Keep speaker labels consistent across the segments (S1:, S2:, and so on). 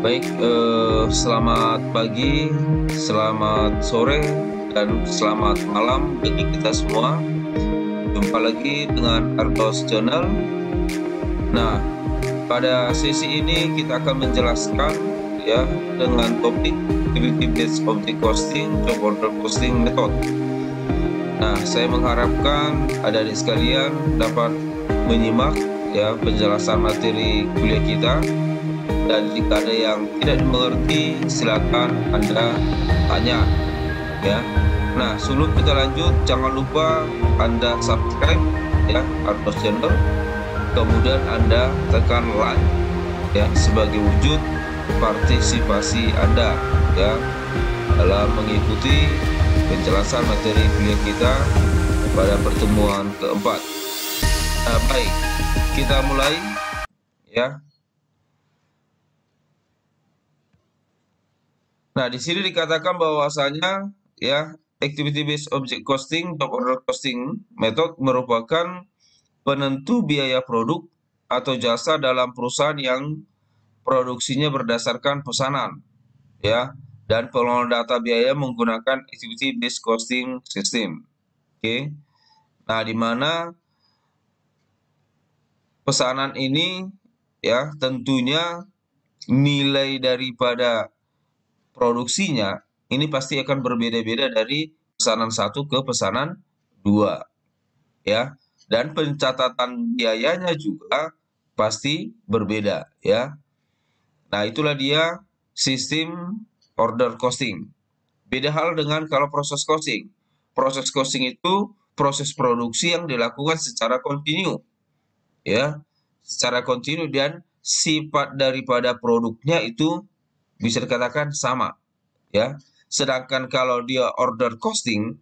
S1: Baik, selamat pagi, selamat sore, dan selamat malam bagi kita semua. Jumpa lagi dengan Ardos Channel. Nah, pada sesi ini kita akan menjelaskan ya dengan topik Activity Based Object Costing, Job Order Costing Method. Nah, saya mengharapkan adik-adik sekalian dapat menyimak ya penjelasan materi kuliah kita. Dan jika ada yang tidak dimengerti, silakan Anda tanya ya. Nah, sebelum kita lanjut, jangan lupa Anda subscribe ya Ardos Channel, kemudian Anda tekan like ya sebagai wujud partisipasi Anda ya dalam mengikuti penjelasan materi kuliah kita pada pertemuan keempat. Nah, baik, kita mulai ya. Nah, di sini dikatakan bahwasanya ya Activity Based Object Costing, Job Order Costing Method merupakan penentu biaya produk atau jasa dalam perusahaan yang produksinya berdasarkan pesanan ya, dan pengelolaan data biaya menggunakan Activity Based Costing System. Oke. Nah, di mana pesanan ini ya tentunya nilai daripada produksinya ini pasti akan berbeda-beda dari pesanan 1 ke pesanan 2 ya, dan pencatatan biayanya juga pasti berbeda ya. Nah, itulah dia sistem order costing. Beda hal dengan kalau proses costing. Proses costing itu proses produksi yang dilakukan secara kontinu ya, secara kontinu, dan sifat daripada produknya itu bisa dikatakan sama ya. Sedangkan kalau dia order costing,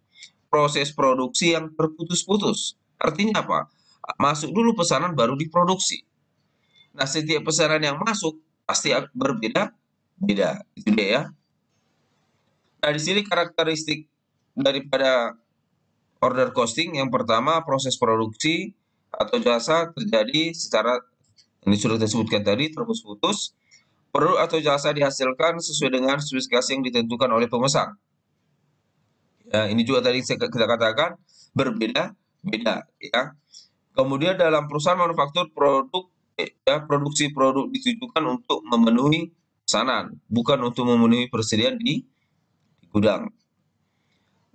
S1: proses produksi yang terputus-putus. Artinya apa? Masuk dulu pesanan baru diproduksi. Nah, setiap pesanan yang masuk pasti berbeda-beda. Itu dia ya. Nah, di sini karakteristik daripada order costing yang pertama, proses produksi atau jasa terjadi secara, ini sudah disebutkan tadi, terputus-putus. Produk atau jasa dihasilkan sesuai dengan spesifikasi yang ditentukan oleh pemesan. Ya, ini juga tadi kita katakan berbeda-beda ya. Kemudian dalam perusahaan manufaktur produk ya, produksi produk ditujukan untuk memenuhi pesanan, bukan untuk memenuhi persediaan di gudang.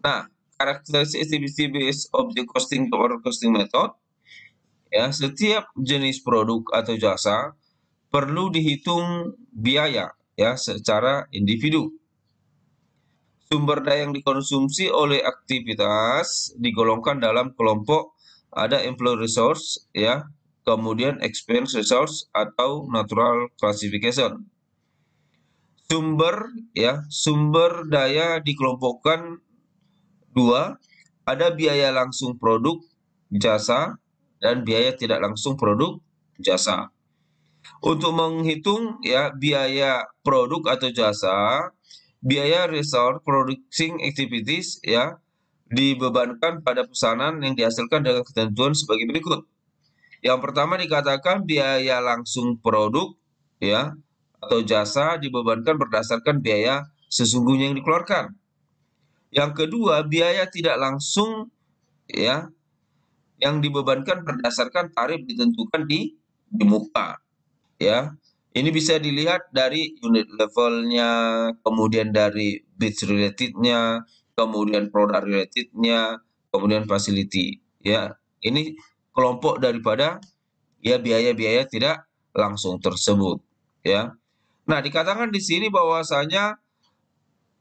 S1: Nah, karakteristik Activity Based Object Costing atau Order Costing Method ya, setiap jenis produk atau jasa perlu dihitung biaya ya secara individu. Sumber daya yang dikonsumsi oleh aktivitas digolongkan dalam kelompok, ada employee resource ya, kemudian expense resource atau natural classification. Sumber daya dikelompokkan dua, ada biaya langsung produk jasa dan biaya tidak langsung produk jasa. Untuk menghitung ya biaya produk atau jasa, biaya result producing activities ya dibebankan pada pesanan yang dihasilkan dengan ketentuan sebagai berikut. Yang pertama dikatakan biaya langsung produk ya atau jasa dibebankan berdasarkan biaya sesungguhnya yang dikeluarkan. Yang kedua, biaya tidak langsung ya yang dibebankan berdasarkan tarif ditentukan di muka. Ya, ini bisa dilihat dari unit levelnya, kemudian dari batch relatednya, kemudian product relatednya, kemudian facility. Ya, ini kelompok daripada ya biaya-biaya tidak langsung tersebut. Ya, nah dikatakan di sini bahwasanya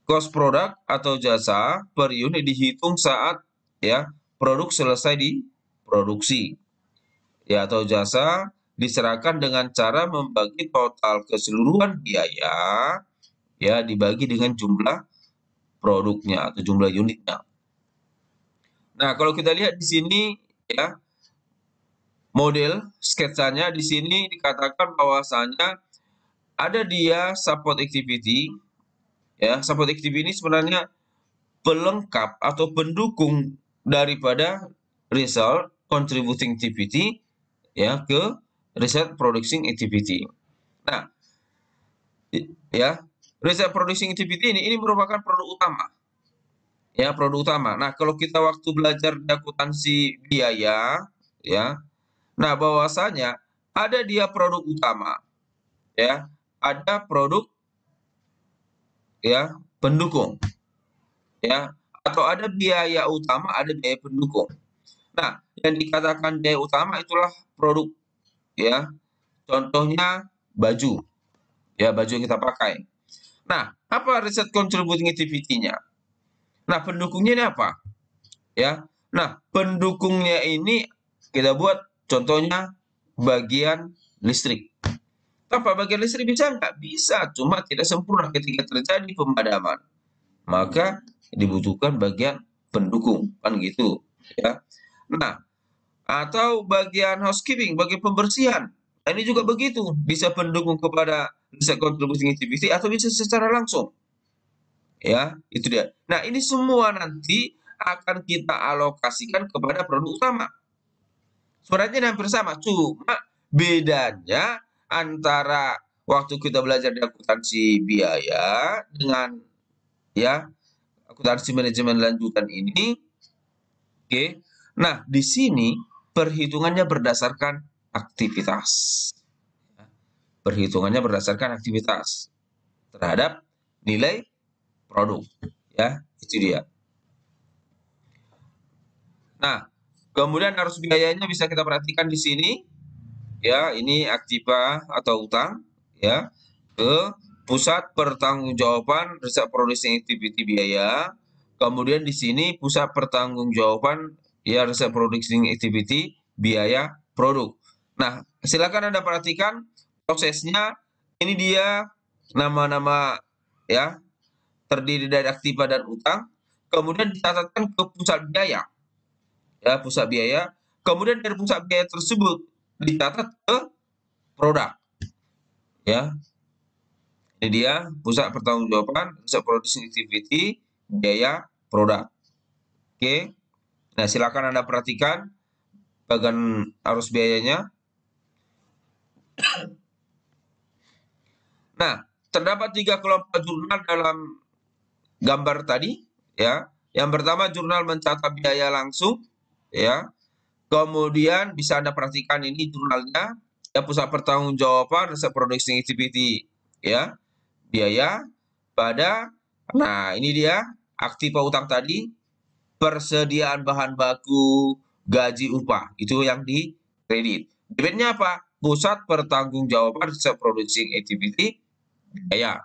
S1: cost produk atau jasa per unit dihitung saat ya produk selesai diproduksi. Ya, atau jasa diserahkan dengan cara membagi total keseluruhan biaya ya dibagi dengan jumlah produknya atau jumlah unitnya. Nah, kalau kita lihat di sini ya model sketsanya di sini dikatakan bahwasanya ada dia support activity ya. Support activity ini sebenarnya pelengkap atau pendukung daripada result contributing activity ya ke result producing activity. Nah, ya. Reserve producing activity ini merupakan produk utama. Ya, produk utama. Nah, kalau kita waktu belajar di akuntansi biaya, ya. Nah, bahwasanya ada dia produk utama, ya. Ada produk ya pendukung, ya. Atau ada biaya utama, ada biaya pendukung. Nah, yang dikatakan biaya utama itulah produk, ya. Contohnya baju, ya baju yang kita pakai. Nah, apa riset contributing activity-nya? Nah, pendukungnya ini apa? Ya. Nah, pendukungnya ini kita buat contohnya bagian listrik. Tanpa bagian listrik bisa nggak? Bisa, cuma tidak sempurna ketika terjadi pemadaman. Maka dibutuhkan bagian pendukung, kan gitu. Ya. Nah, atau bagian housekeeping, bagian pembersihan. Nah, ini juga begitu, bisa pendukung kepada bisa contributing activity atau bisa secara langsung. Ya, itu dia. Nah, ini semua nanti akan kita alokasikan kepada produk utama. Sebenarnya hampir sama, cuma bedanya antara waktu kita belajar di akuntansi biaya dengan ya akuntansi manajemen lanjutan ini. Oke. Nah, di sini perhitungannya berdasarkan aktivitas. Perhitungannya berdasarkan aktivitas terhadap nilai produk. Ya, itu dia. Nah, kemudian arus biayanya bisa kita perhatikan di sini. Ya, ini aktiva atau utang, ya, ke pusat pertanggungjawaban riset producing activity biaya. Kemudian di sini pusat pertanggungjawaban ya riset producing activity biaya produk. Nah, silakan Anda perhatikan prosesnya. Ini dia nama-nama ya terdiri dari aktiva dan utang. Kemudian dicatatkan ke pusat biaya. Ya, pusat biaya. Kemudian dari pusat biaya tersebut dicatat ke produk. Ya, ini dia pusat pertanggungjawaban pusat producing activity biaya produk. Oke. Nah, silakan Anda perhatikan bagian arus biayanya. Nah, terdapat 3 kelompok jurnal dalam gambar tadi, ya. Yang pertama jurnal mencatat biaya langsung, ya. Kemudian bisa Anda perhatikan ini jurnalnya, ya pusat pertanggungjawaban riset producing activity, ya. Biaya pada, nah ini dia aktiva utang tadi, persediaan bahan baku, gaji upah, itu yang di kredit. Debitnya apa? Pusat pertanggungjawaban riset producing activity biaya.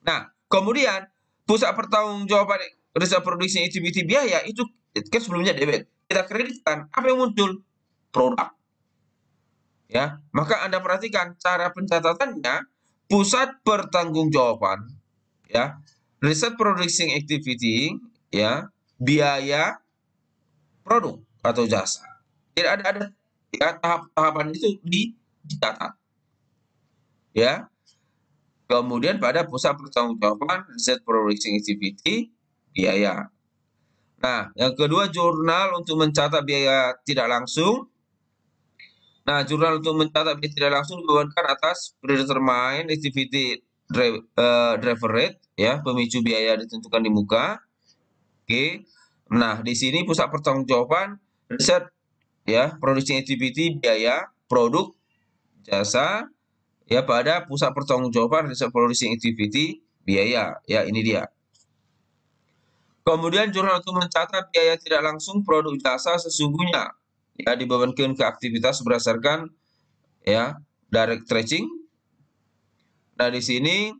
S1: Nah, kemudian pusat pertanggungjawaban riset producing activity biaya itu kan sebelumnya debit. Kita kreditkan, apa yang muncul? Produk. Ya, maka Anda perhatikan cara pencatatannya pusat pertanggungjawaban ya riset producing activity ya biaya produk atau jasa. Tidak ada ya tahap-tahapan itu dicatat ya. Kemudian pada pusat pertanggungjawaban riset producing activity biaya. Nah, yang kedua jurnal untuk mencatat biaya tidak langsung. Nah, jurnal untuk mencatat biaya tidak langsung dibebankan atas predetermined activity driver rate ya, pemicu biaya ditentukan di muka. Oke. Nah, di sini pusat pertanggungjawaban riset ya, producing activity biaya produk jasa ya pada pusat pertanggungjawaban riset producing activity biaya. Ya, ini dia. Kemudian jurnal untuk mencatat biaya tidak langsung produk jasa sesungguhnya ya dibebankan ke aktivitas berdasarkan ya direct tracing. Nah, di sini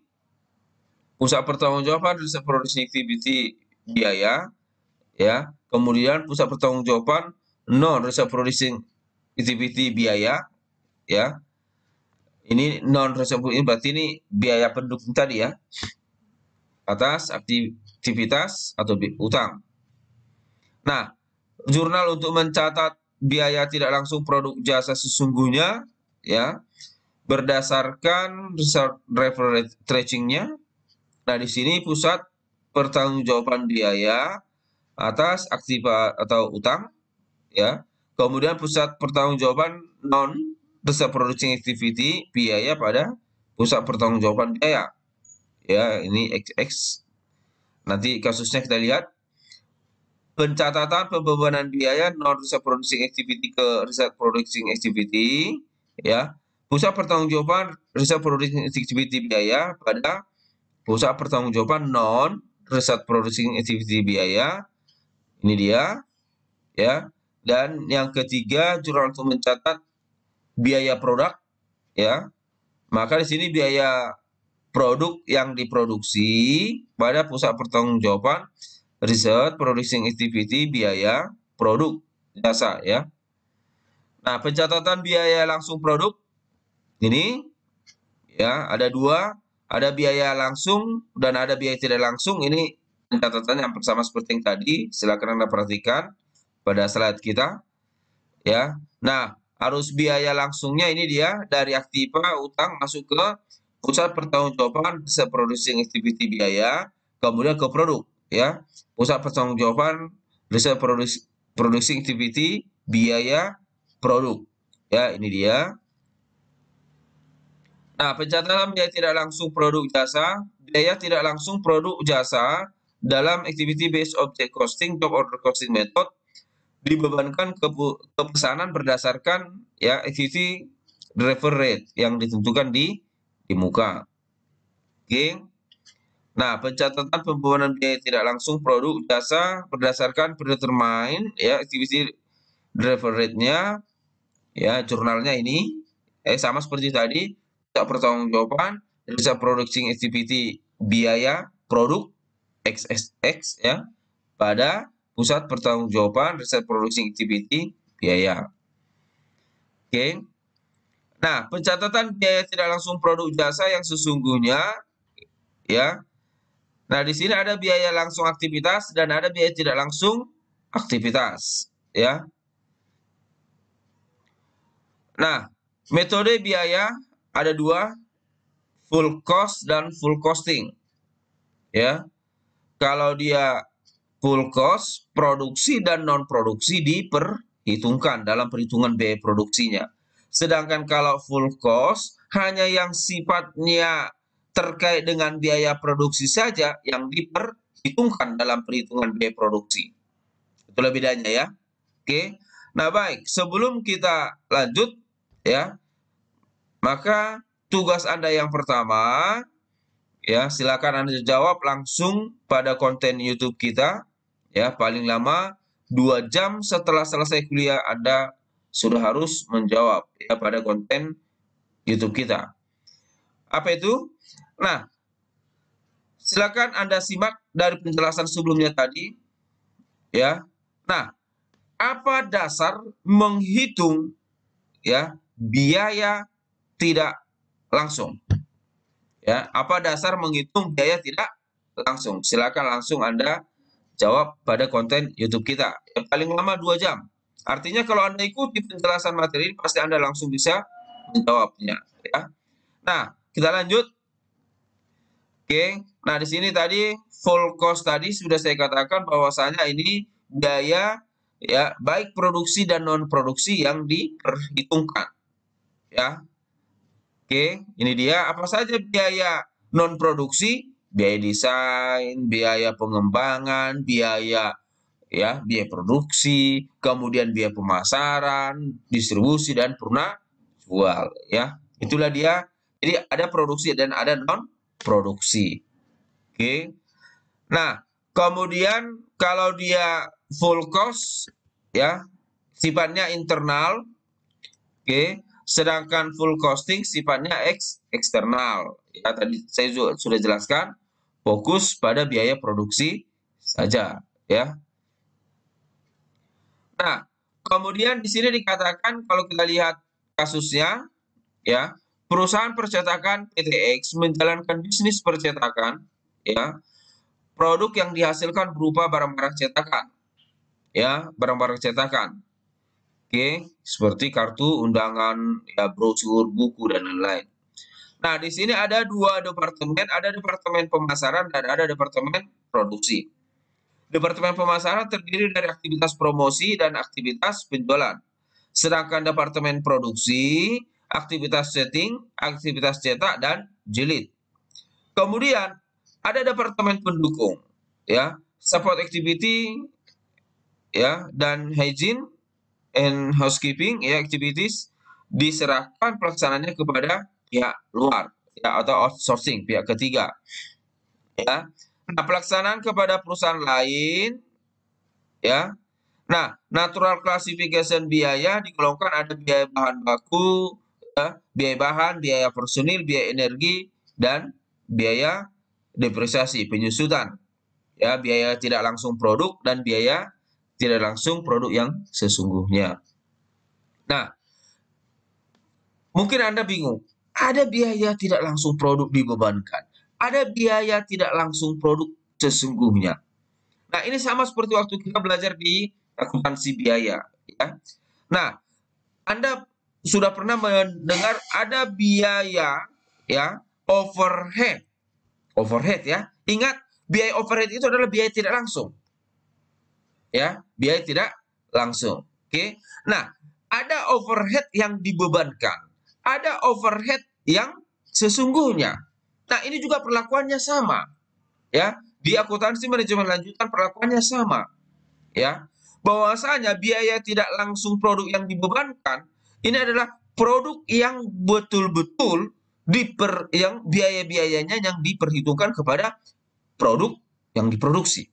S1: pusat pertanggungjawaban riset producing activity biaya ya. Kemudian pusat pertanggungjawaban non riset producing activity biaya ya. Ini non riset ini berarti ini biaya pendukung tadi ya. Atas aktivitas atau utang. Nah, jurnal untuk mencatat biaya tidak langsung produk jasa sesungguhnya ya berdasarkan reference tracing-nya. Nah, di sini pusat pertanggungjawaban biaya atas aktiva atau utang ya. Kemudian pusat pertanggungjawaban non pusat producing activity biaya pada pusat pertanggungjawaban biaya. Ya, ini XX. Nanti kasusnya kita lihat. Pencatatan pembebanan biaya non reserve producing activity ke reserve producing activity, ya. Pusat pertanggungjawaban reserve producing activity biaya pada pusat pertanggungjawaban non reserve producing activity biaya. Ini dia, ya. Dan yang ketiga, jurnal untuk mencatat biaya produk, ya. Maka di sini biaya produk yang diproduksi pada pusat pertanggungjawaban research producing activity biaya produk jasa, ya. Nah, pencatatan biaya langsung produk ini, ya, ada dua, ada biaya langsung dan ada biaya tidak langsung. Ini pencatatan yang sama seperti yang tadi. Silakan Anda perhatikan pada slide kita, ya. Nah, arus biaya langsungnya ini dia dari aktiva utang masuk ke pusat pertanggungjawaban research producing activity biaya, kemudian ke produk, ya. Pusat pertanggungjawaban research producing activity biaya produk, ya. Ini dia. Nah, pencatatan biaya tidak langsung produk jasa, biaya tidak langsung produk jasa dalam activity based object costing job order costing method dibebankan ke pesanan berdasarkan, ya, activity driver rate yang ditentukan di muka. Oke. Nah, pencatatan pembebanan biaya tidak langsung produk jasa berdasarkan predetermine, ya, activity driver rate-nya, ya, jurnalnya ini sama seperti tadi, pusat pertanggungjawaban research producing activity biaya produk XSX, ya, pada pusat pertanggungjawaban research producing activity biaya. Oke. Nah, pencatatan biaya tidak langsung produk jasa yang sesungguhnya, ya. Nah, di sini ada biaya langsung aktivitas dan ada biaya tidak langsung aktivitas, ya. Nah, metode biaya ada dua, full cost dan full costing, ya. Kalau dia full cost, produksi dan non produksi diperhitungkan dalam perhitungan biaya produksinya. Sedangkan kalau full cost, hanya yang sifatnya terkait dengan biaya produksi saja yang diperhitungkan dalam perhitungan biaya produksi. Itulah bedanya, ya. Oke. Nah, baik, sebelum kita lanjut, ya, maka tugas Anda yang pertama, ya, silakan Anda jawab langsung pada konten YouTube kita, ya. Paling lama 2 jam setelah selesai kuliah Anda sudah harus menjawab, ya, pada konten YouTube kita. Apa itu? Nah, silakan Anda simak dari penjelasan sebelumnya tadi, ya. Nah, apa dasar menghitung, ya, biaya tidak langsung? Ya, apa dasar menghitung biaya tidak langsung? Silakan langsung Anda jawab pada konten YouTube kita. Yang paling lama 2 jam. Artinya kalau Anda ikuti penjelasan materi ini, pasti Anda langsung bisa menjawabnya, ya. Nah, kita lanjut. Oke. Nah, di sini tadi full cost tadi sudah saya katakan bahwasanya ini biaya, ya, baik produksi dan non produksi yang diperhitungkan, ya. Oke, ini dia apa saja biaya non produksi, biaya desain, biaya pengembangan, biaya, ya, biaya produksi, kemudian biaya pemasaran, distribusi dan purna jual, ya. Itulah dia. Jadi ada produksi dan ada non produksi. Oke. Nah, kemudian kalau dia full cost, ya, sifatnya internal, oke. Sedangkan full costing sifatnya eksternal. Ya, tadi saya sudah jelaskan, fokus pada biaya produksi saja, ya. Nah, kemudian di sini dikatakan kalau kita lihat kasusnya, ya, perusahaan percetakan PTX menjalankan bisnis percetakan, ya, produk yang dihasilkan berupa barang-barang cetakan, ya, barang-barang cetakan. Oke, seperti kartu undangan, ya, brosur, buku dan lain-lain. Nah, di sini ada dua departemen, ada departemen pemasaran dan ada departemen produksi. Departemen pemasaran terdiri dari aktivitas promosi dan aktivitas penjualan. Sedangkan departemen produksi, aktivitas setting, aktivitas cetak dan jilid. Kemudian ada departemen pendukung, ya, support activity, ya, dan hygiene and housekeeping, ya, activities diserahkan pelaksanaannya kepada pihak luar, ya, atau outsourcing, pihak ketiga, ya. Nah, pelaksanaan kepada perusahaan lain, ya. Nah, natural classification biaya digolongkan ada biaya bahan baku, ya, biaya bahan, biaya personil, biaya energi, dan biaya depresiasi, penyusutan, ya, biaya tidak langsung produk dan biaya tidak langsung produk yang sesungguhnya. Nah, mungkin Anda bingung, ada biaya tidak langsung produk dibebankan, ada biaya tidak langsung produk sesungguhnya. Nah, ini sama seperti waktu kita belajar di akuntansi biaya, ya. Nah, Anda sudah pernah mendengar ada biaya, ya, overhead. Overhead, ya. Ingat, biaya overhead itu adalah biaya tidak langsung. Ya, biaya tidak langsung. Oke. Nah, ada overhead yang dibebankan, ada overhead yang sesungguhnya. Nah, ini juga perlakuannya sama, ya. Di akuntansi manajemen lanjutan perlakuannya sama, ya. Bahwasanya biaya tidak langsung produk yang dibebankan ini adalah produk yang betul-betul yang biaya-biayanya yang diperhitungkan kepada produk yang diproduksi.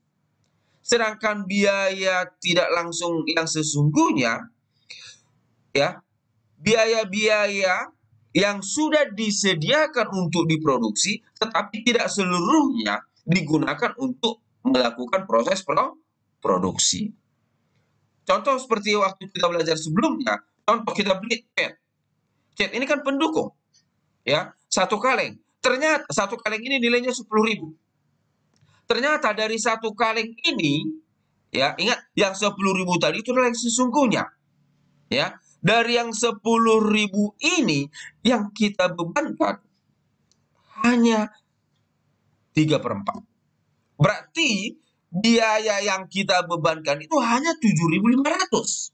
S1: Sedangkan biaya tidak langsung yang sesungguhnya, ya, biaya-biaya yang sudah disediakan untuk diproduksi, tetapi tidak seluruhnya digunakan untuk melakukan proses produksi. Contoh seperti waktu kita belajar sebelumnya, contoh kita beli cat. Cat ini kan pendukung, ya, satu kaleng. Ternyata satu kaleng ini nilainya 10.000. Ternyata dari satu kaleng ini, ya, ingat yang 10.000 tadi itu adalah yang sesungguhnya, ya. Dari yang 10.000 ini yang kita bebankan hanya 3/4. Berarti biaya yang kita bebankan itu hanya 7.500.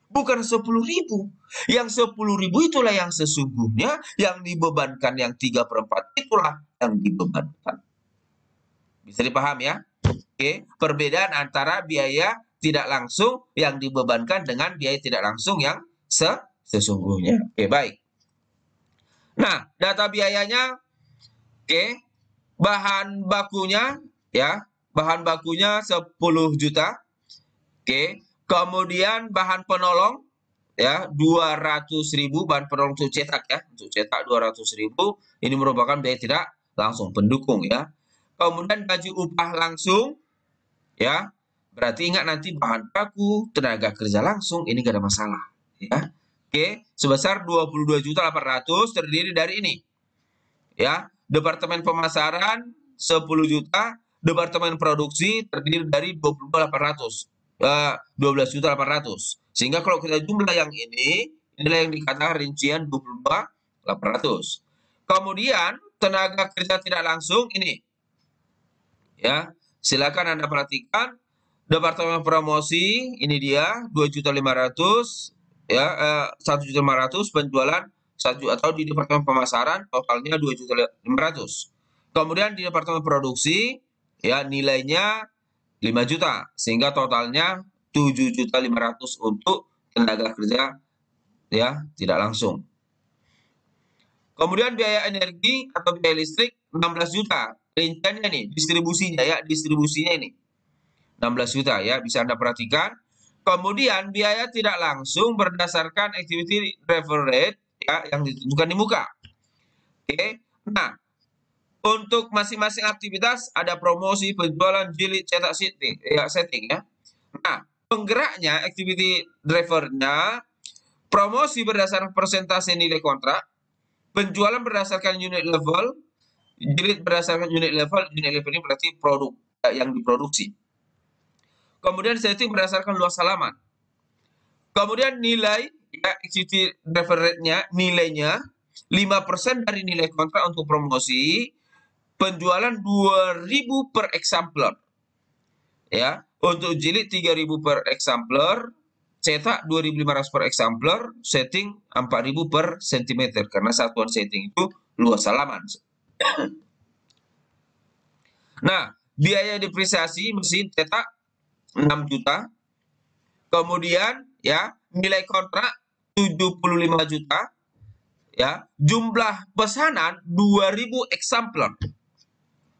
S1: Bukan 10.000. Yang 10.000 itulah yang sesungguhnya, yang dibebankan yang 3/4 itulah yang dibebankan. Bisa dipahami, ya? Oke, perbedaan antara biaya tidak langsung yang dibebankan dengan biaya tidak langsung yang sesungguhnya. Oke, baik. Nah, data biayanya, oke, bahan bakunya, ya, bahan bakunya 10 juta. Oke, kemudian bahan penolong, ya, 200.000, bahan penolong untuk cetak, ya, untuk cetak 200.000. Ini merupakan biaya tidak langsung pendukung, ya. Kemudian gaji upah langsung, ya, berarti ingat nanti bahan baku, tenaga kerja langsung, ini gak ada masalah, ya. Oke, sebesar 22.800.000 terdiri dari ini, ya. Departemen pemasaran 10 juta, departemen produksi terdiri dari 12.800. Sehingga kalau kita jumlah yang inilah yang dikatakan rincian 22.800. Kemudian tenaga kerja tidak langsung ini, ya. Silakan Anda perhatikan departemen promosi ini dia 2.500.000, ya, 1.500.000 penjualan 1 atau di departemen pemasaran totalnya 2.500.000. Kemudian di departemen produksi, ya, nilainya 5 juta sehingga totalnya 7.500.000 untuk tenaga kerja, ya, tidak langsung. Kemudian biaya energi atau biaya listrik 16 juta. Rinciannya nih, distribusinya, ya, distribusinya ini 16 juta, ya, bisa Anda perhatikan. Kemudian biaya tidak langsung berdasarkan activity driver rate, ya, yang ditentukan di muka. Oke. Nah, untuk masing-masing aktivitas ada promosi, penjualan, jilid, cetak, setting, ya, ya. Nah, penggeraknya, activity drivernya, promosi berdasarkan persentase nilai kontrak, penjualan berdasarkan unit level, jilid berdasarkan unit level ini berarti produk, yang diproduksi. Kemudian setting berdasarkan luas halaman. Kemudian nilai, ya, activity driver rate-nya, nilainya 5% dari nilai kontrak untuk promosi, penjualan 2.000 per exemplar, ya. Untuk jilid 3.000 per exemplar, cetak 2.500 per exemplar, setting 4.000 per cm karena satuan setting itu luas halaman. Nah, biaya depresiasi mesin cetak 6 juta. Kemudian ya, nilai kontrak 75 juta, ya. Jumlah pesanan 2000 eksemplar,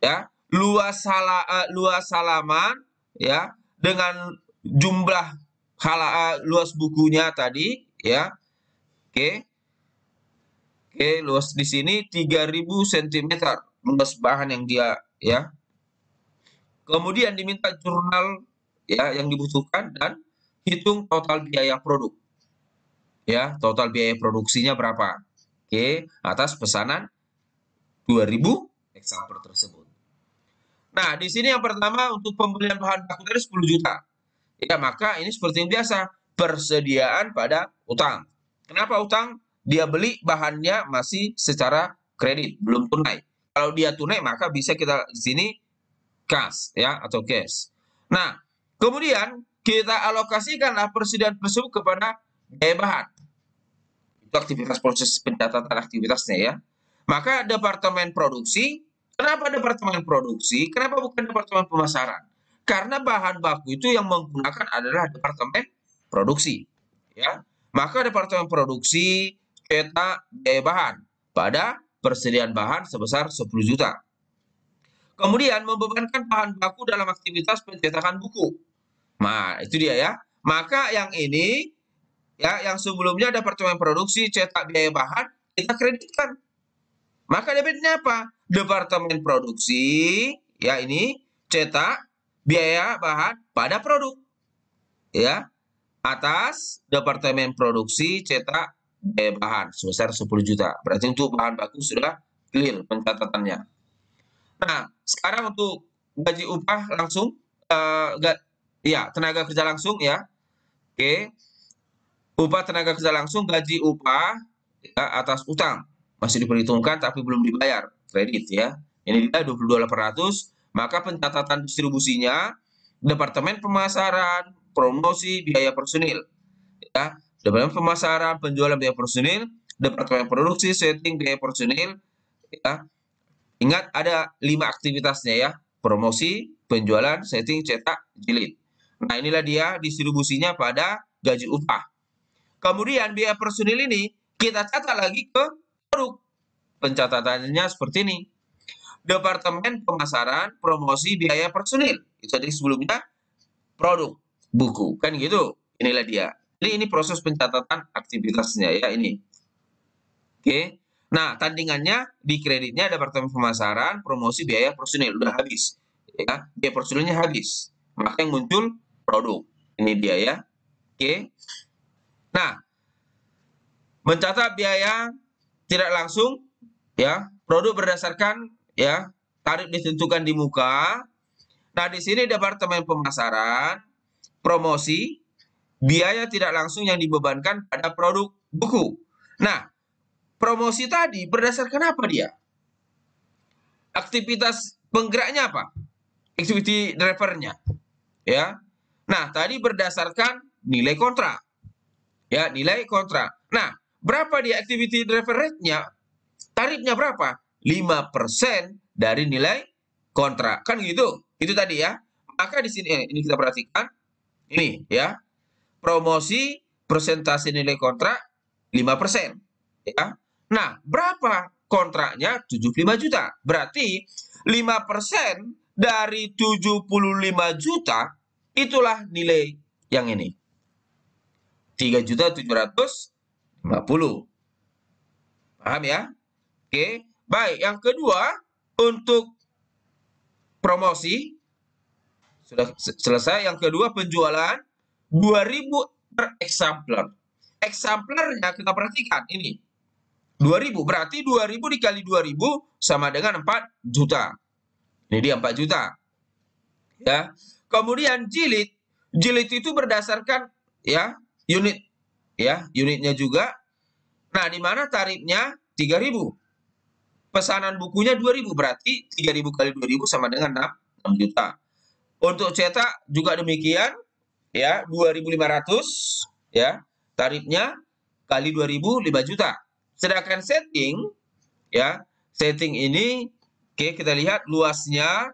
S1: ya. Luas halaman, ya, dengan jumlah luas bukunya tadi, ya. Oke. Oke, luas di sini 3000 cm luas bahan yang dia, ya. Kemudian diminta jurnal, ya, yang dibutuhkan, dan hitung total biaya produk. Ya, total biaya produksinya berapa? Oke, atas pesanan 2000 eksemplar tersebut. Nah, di sini yang pertama untuk pembelian bahan baku tadi 10 juta. Ya, maka ini seperti yang biasa, persediaan pada utang. Kenapa utang? Dia beli bahannya masih secara kredit, belum tunai. Kalau dia tunai, maka bisa kita di sini cash, ya, atau cash. Nah, kemudian kita alokasikanlah persediaan tersebut kepada biaya bahan. Itu aktivitas proses pencatatan aktivitasnya, ya. Maka departemen produksi, kenapa departemen produksi? Kenapa bukan departemen pemasaran? Karena bahan baku itu yang menggunakan adalah departemen produksi, ya. Maka departemen produksi cetak biaya bahan pada persediaan bahan sebesar 10 juta. Kemudian membebankan bahan baku dalam aktivitas pencetakan buku. Nah, itu dia, ya. Maka yang ini, ya, yang sebelumnya departemen produksi cetak biaya bahan kita kreditkan. Maka debitnya apa? Departemen produksi, ya, ini cetak biaya bahan pada produk, ya, atas departemen produksi cetak biaya bahan sebesar 10 juta. Berarti untuk bahan baku sudah clear pencatatannya. Nah, sekarang untuk gaji upah langsung, ya, tenaga kerja langsung, ya. Oke. Upah tenaga kerja langsung, gaji upah, ya, atas utang masih diperhitungkan tapi belum dibayar, kredit, ya. Ini dia 22.800, maka pencatatan distribusinya Departemen Pemasaran, Promosi, Biaya Personil, ya. Departemen Pemasaran, Penjualan, Biaya Personil, Departemen Produksi, Setting, Biaya Personil, ya. Ingat ada 5 aktivitasnya, ya. Promosi, penjualan, setting, cetak, jilid. Nah, inilah dia distribusinya pada gaji upah. Kemudian biaya personil ini kita catat lagi ke produk. Pencatatannya seperti ini. Departemen Pemasaran, Promosi, Biaya Personil. Itu tadi sebelumnya produk, buku. Kan gitu. Inilah dia. Jadi ini proses pencatatan aktivitasnya, ya, ini. Oke. Nah, tandingannya di kreditnya Departemen Pemasaran, Promosi, Biaya Personil. Udah habis, ya. Biaya personilnya habis. Maka yang muncul produk. Ini dia, ya. Oke. Nah, mencatat biaya tidak langsung, ya. Produk berdasarkan, ya, tarif ditentukan di muka. Nah, di sini Departemen Pemasaran, Promosi, biaya tidak langsung yang dibebankan pada produk buku. Nah, promosi tadi berdasarkan apa dia? Aktivitas penggeraknya apa? Activity drivernya, ya. Nah, tadi berdasarkan nilai kontrak, ya, nilai kontrak. Nah, berapa dia activity driver rate-nya? Tarifnya berapa? 5% dari nilai kontrak. Kan gitu. Itu tadi, ya. Maka di sini ini kita perhatikan. Ini, ya. Promosi persentase nilai kontrak 5%, ya. Nah, berapa kontraknya? 75 juta. Berarti 5% dari 75 juta itulah nilai yang ini. 3.750.000. Paham, ya? Oke. Baik, yang kedua untuk promosi sudah selesai. Yang kedua penjualan 2000 per eksemplar. Eksemplarnya kita perhatikan ini. 2000 berarti 2000 dikali 2000 sama dengan 4 juta. Ini dia 4 juta. Ya. Kemudian jilid. Jilid itu berdasarkan, ya, unit, ya, unitnya juga. Nah, di mana tarifnya 3000. Pesanan bukunya 2000 berarti 3000 kali 2000 sama dengan 6 juta. Untuk cetak juga demikian, ya, 2.500, ya, tarifnya kali 2000 5 juta. Sedangkan setting, ya, setting ini, oke, kita lihat luasnya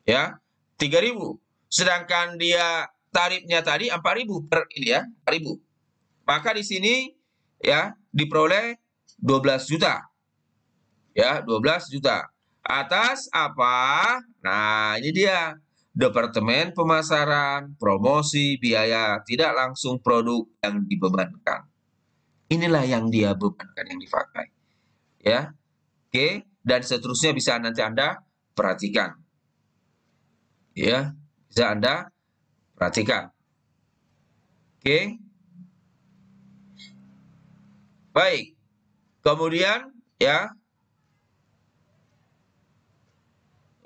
S1: ya, 3.000. Sedangkan dia tarifnya tadi 4.000 per ini ya, 4.000. Maka di sini ya diperoleh 12 juta. Ya, 12 juta. Atas apa? Nah, ini dia. Departemen Pemasaran, Promosi, Biaya Tidak Langsung Produk yang dibebankan. Inilah yang dia bebankan, yang dipakai. Ya, oke. Dan seterusnya bisa nanti Anda perhatikan. Ya, bisa Anda perhatikan. Oke. Baik. Kemudian, ya,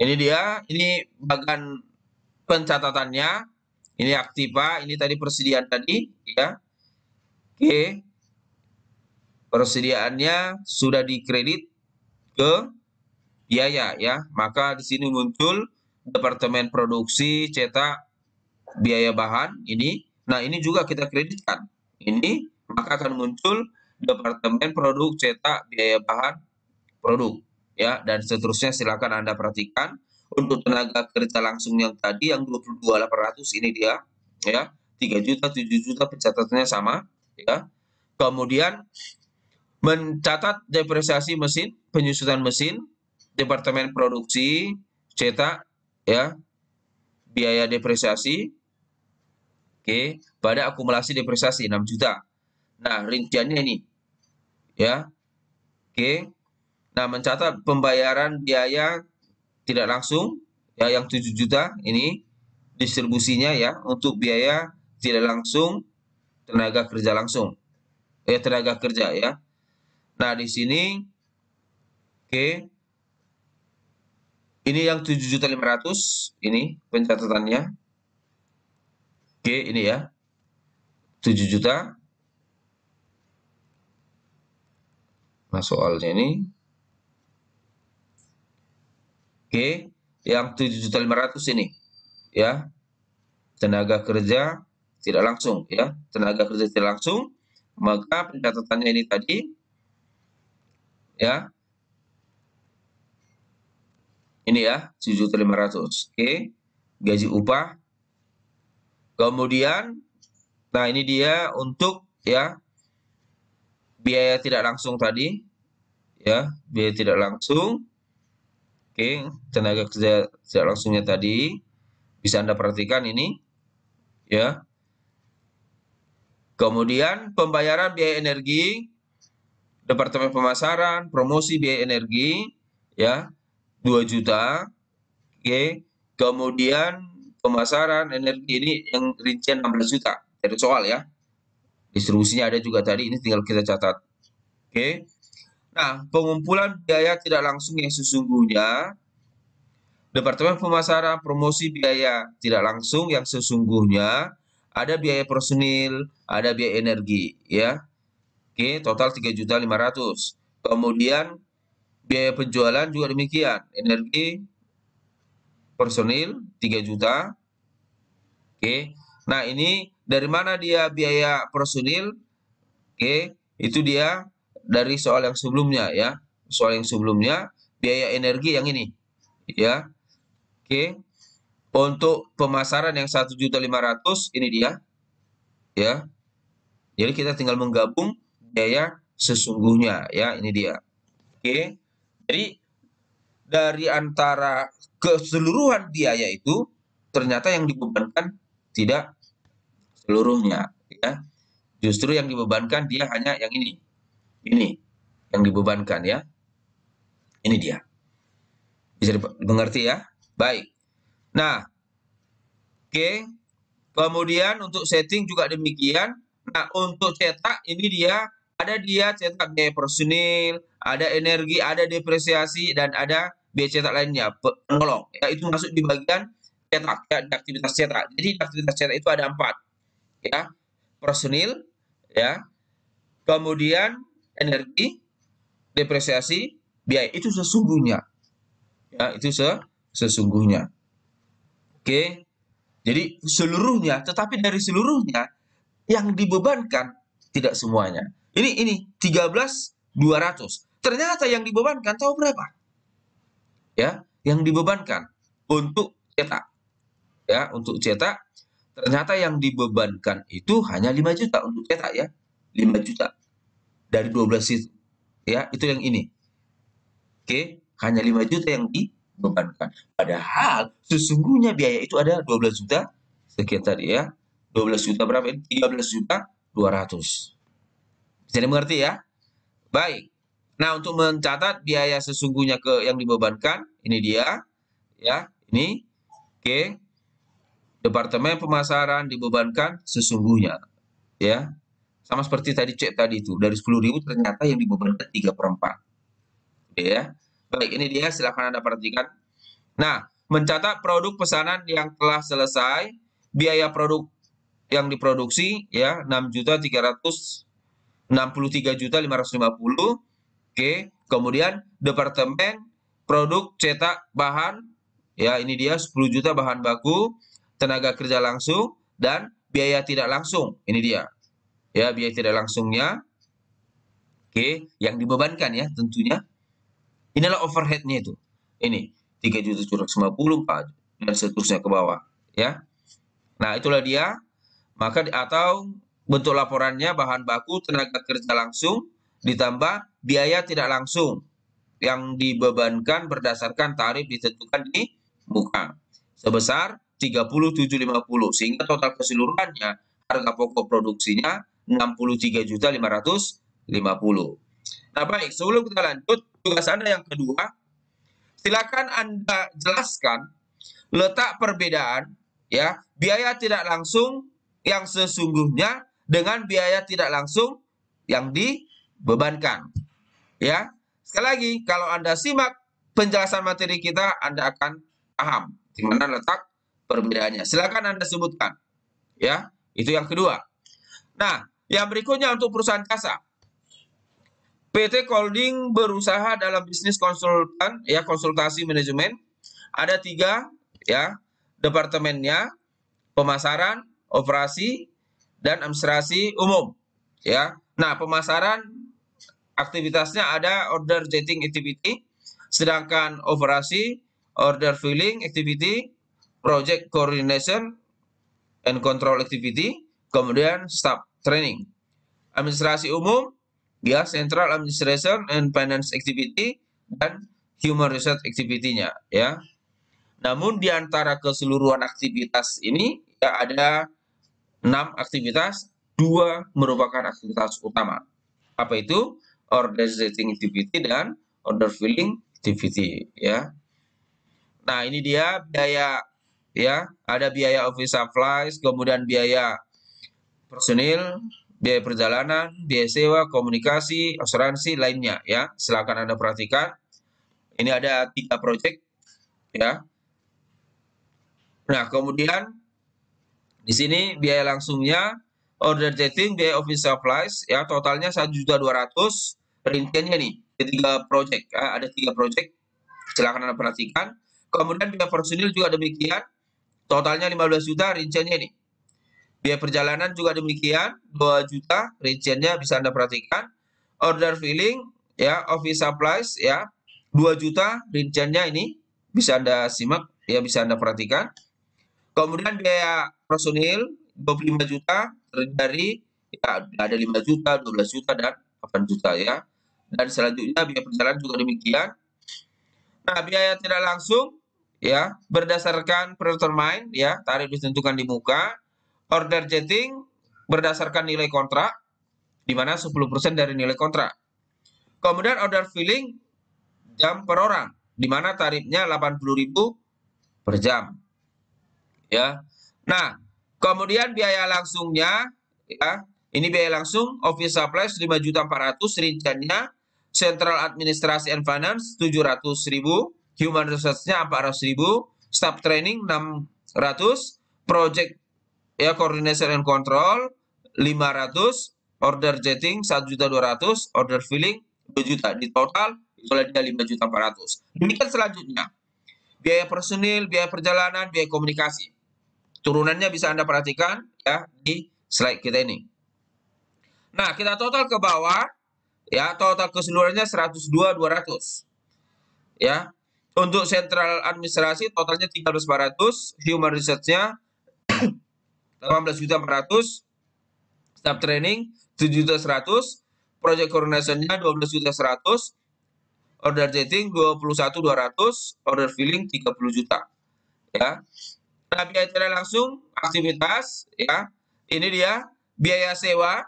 S1: ini dia. Ini bagian pencatatannya. Ini aktiva, ini tadi persediaan tadi, ya. Oke. Persediaannya sudah dikredit ke biaya ya. Maka di sini muncul Departemen Produksi, Cetak, Biaya Bahan ini. Nah, ini juga kita kreditkan. Ini maka akan muncul Departemen Produk, Cetak, Biaya Bahan, Produk ya, dan seterusnya. Silakan Anda perhatikan. Untuk tenaga kerja langsung yang tadi yang 22.800 ini dia ya, 3 juta, 7 juta pencatatannya sama ya. Kemudian mencatat depresiasi mesin, penyusutan mesin, Departemen Produksi, Cetak ya, biaya depresiasi, oke, pada akumulasi depresiasi 6 juta. Nah, rinciannya ini ya. Oke. Nah, mencatat pembayaran biaya tidak langsung ya yang 7 juta ini distribusinya ya untuk biaya tidak langsung tenaga kerja langsung. Tenaga kerja ya. Nah, di sini oke. Ini yang 7.500.000 ini pencatatannya. Oke, ini ya. 7 juta. Nah, soalnya ini. Oke, yang 7.500.000 ini ya. Tenaga kerja tidak langsung ya. Tenaga kerja tidak langsung, maka pencatatannya ini tadi ya. Ini ya, 7.500.000. Oke. Gaji upah. Kemudian nah ini dia untuk ya biaya tidak langsung tadi ya, biaya tidak langsung. Oke, tenaga kerja tidak langsungnya tadi bisa Anda perhatikan ini ya. Kemudian pembayaran biaya energi, Departemen Pemasaran, Promosi, Biaya Energi ya, 2 juta. Oke. Kemudian pemasaran energi ini yang rincian 16 juta. Dari soal ya. Distribusinya ada juga tadi, ini tinggal kita catat. Oke. Nah, pengumpulan biaya tidak langsung yang sesungguhnya, Departemen Pemasaran, Promosi, Biaya tidak langsung yang sesungguhnya ada biaya personil, ada biaya energi ya. Oke, total 3.500.000. Kemudian biaya penjualan juga demikian, energi, personil 3 juta. Oke. Nah, ini dari mana dia biaya personil? Oke, itu dia dari soal yang sebelumnya ya. Soal yang sebelumnya biaya energi yang ini ya. Oke. Untuk pemasaran yang 1.500.000 ini dia ya. Jadi kita tinggal menggabung biaya sesungguhnya ya, ini dia. Oke. Jadi dari antara keseluruhan biaya itu ternyata yang dibebankan tidak seluruhnya ya. Justru yang dibebankan dia hanya yang ini. Ini yang dibebankan ya. Ini dia. Bisa dimengerti ya? Baik. Nah, oke. Kemudian untuk setting juga demikian. Nah, untuk cetak ini dia cetak biaya personil, ada energi, ada depresiasi, dan ada biaya cetak lainnya, penolong. Ya, itu masuk di bagian cetak, ya, di aktivitas cetak. Jadi di aktivitas cetak itu ada 4. Ya, personil, ya, kemudian energi, depresiasi, biaya. Itu sesungguhnya. Ya, itu sesungguhnya. Oke. Jadi seluruhnya, tetapi dari seluruhnya yang dibebankan tidak semuanya. Ini 13.200. Ternyata yang dibebankan tahu berapa? Ya, yang dibebankan untuk cetak. Ya, untuk cetak ternyata yang dibebankan itu hanya 5 juta untuk cetak ya. 5 juta dari 12 itu. Ya, itu yang ini. Oke, hanya 5 juta yang dibebankan. Padahal sesungguhnya biaya itu ada 12 juta sekian tadi ya. 12 juta berapa ini? 13 juta 200. Bisa dimengerti ya? Baik. Nah, untuk mencatat biaya sesungguhnya yang dibebankan, ini dia ya. Ini oke. Departemen pemasaran dibebankan sesungguhnya ya. Sama seperti tadi cek tadi itu, dari 10.000 ternyata yang dibebankan 3/4. Oke ya. Baik, ini dia, silakan Anda perhatikan. Nah, mencatat produk pesanan yang telah selesai, biaya produk yang diproduksi ya 6.363.550. Oke, kemudian departemen produk cetak bahan ya, ini dia 10 juta bahan baku, tenaga kerja langsung dan biaya tidak langsung. Ini dia. Ya, biaya tidak langsungnya. Oke, yang dibebankan ya tentunya. Inilah overhead-nya itu. Ini 3.750, 4 dan seterusnya ke bawah ya. Nah, itulah dia. Maka atau bentuk laporannya bahan baku, tenaga kerja langsung ditambah biaya tidak langsung yang dibebankan berdasarkan tarif ditentukan di muka sebesar 30.750, sehingga total keseluruhannya harga pokok produksinya 63.550. Nah, baik, sebelum kita lanjut, tugas Anda yang kedua, silakan Anda jelaskan letak perbedaan ya biaya tidak langsung yang sesungguhnya dengan biaya tidak langsung yang dibebankan. Ya, sekali lagi, kalau Anda simak penjelasan materi kita, Anda akan paham di mana letak perbedaannya. Silakan Anda sebutkan. Ya, itu yang kedua. Nah, yang berikutnya untuk perusahaan jasa. PT Holding berusaha dalam bisnis konsultan, ya konsultasi manajemen. Ada 3 ya departemennya: pemasaran, operasi, dan administrasi umum. Ya, nah pemasaran aktivitasnya ada order getting activity, sedangkan operasi order filling activity, project coordination and control activity, kemudian staff training. Administrasi umum ya central administration and finance activity dan human resource activity-nya ya. Namun di antara keseluruhan aktivitas ini ya ada 6 aktivitas, 2 merupakan aktivitas utama. Apa itu? Order getting activity dan order filling activity ya. Nah, ini dia biaya ya, ada biaya office supplies, kemudian biaya personil, biaya perjalanan, biaya sewa, komunikasi, asuransi lainnya ya. Silakan Anda perhatikan. Ini ada 3 proyek ya. Nah, kemudian di sini biaya langsungnya order getting, biaya office supplies ya totalnya 1.200.000. Rinciannya nih, ada 3 proyek ya, ada 3 proyek. Silakan Anda perhatikan. Kemudian biaya personil juga demikian, totalnya 15 juta, rinciannya nih. Biaya perjalanan juga demikian, 2 juta, rinciannya bisa Anda perhatikan. Order filling ya, office supplies ya, 2 juta, rinciannya ini bisa Anda simak ya, bisa Anda perhatikan. Kemudian biaya personil 25 juta, dari ya ada 5 juta, 12 juta dan 8 juta ya. Dan selanjutnya biaya perjalanan juga demikian. Nah, biaya tidak langsung ya berdasarkan predetermined ya, tarif ditentukan di muka. Order getting berdasarkan nilai kontrak, di mana 10% dari nilai kontrak. Kemudian order filling jam per orang, di mana tarifnya 80.000 per jam. Ya. Nah, kemudian biaya langsungnya ya, ini biaya langsung office supplies 5.400.000, rinciannya central administration and finance 700.000, human resource-nya 400.000, staff training 600, project ya coordination and control 500, order getting 1.200.000, order filling 2 juta. Di total itu ada 5.400.000. Demikian selanjutnya. Biaya personil, biaya perjalanan, biaya komunikasi. Turunannya bisa Anda perhatikan ya di slide kita ini. Nah, kita total ke bawah ya, total keseluruhannya 102.200. Ya. Untuk sentral administrasi totalnya 13.400, human research-nya 18.400, staff training 7.100, project coordination-nya 12.100, order jetting 21.200, order filling 30 juta. Ya. Nah, biaya tidak langsung aktivitas, ya. Ini dia biaya sewa,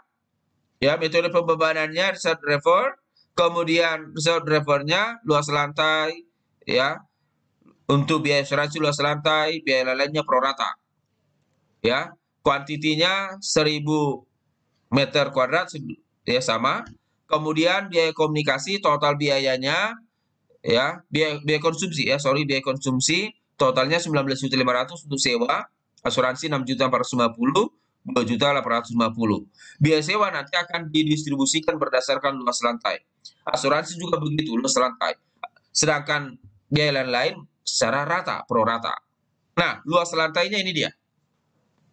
S1: ya, metode pembebanannya reserve driver, kemudian reserve drivernya luas lantai, ya. Untuk biaya asuransi luas lantai, biaya lainnya pro rata. Ya, kuantitinya 1000 meter kuadrat, ya sama. Kemudian biaya komunikasi total biayanya, ya, biaya konsumsi, ya, biaya konsumsi totalnya 19.500 untuk sewa, asuransi 6.450, 2.850. Biaya sewa nanti akan didistribusikan berdasarkan luas lantai. Asuransi juga begitu, luas lantai. Sedangkan biaya lain-lain secara rata, pro rata. Nah, luas lantainya ini dia.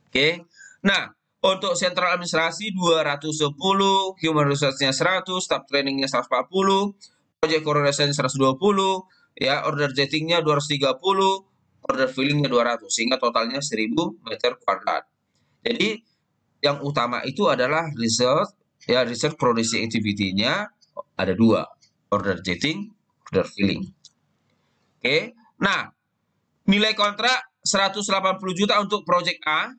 S1: Oke. Nah, untuk sentral administrasi 210, human resource-nya 100, staff training-nya 140, project coordination 120, ya, order jetting-nya 230, order filling-nya 200, sehingga totalnya 1000 meter kuadrat. Jadi, yang utama itu adalah research, ya, research producing activity-nya ada 2, order jetting, order filling. Oke. Nah, nilai kontrak 180 juta untuk project A,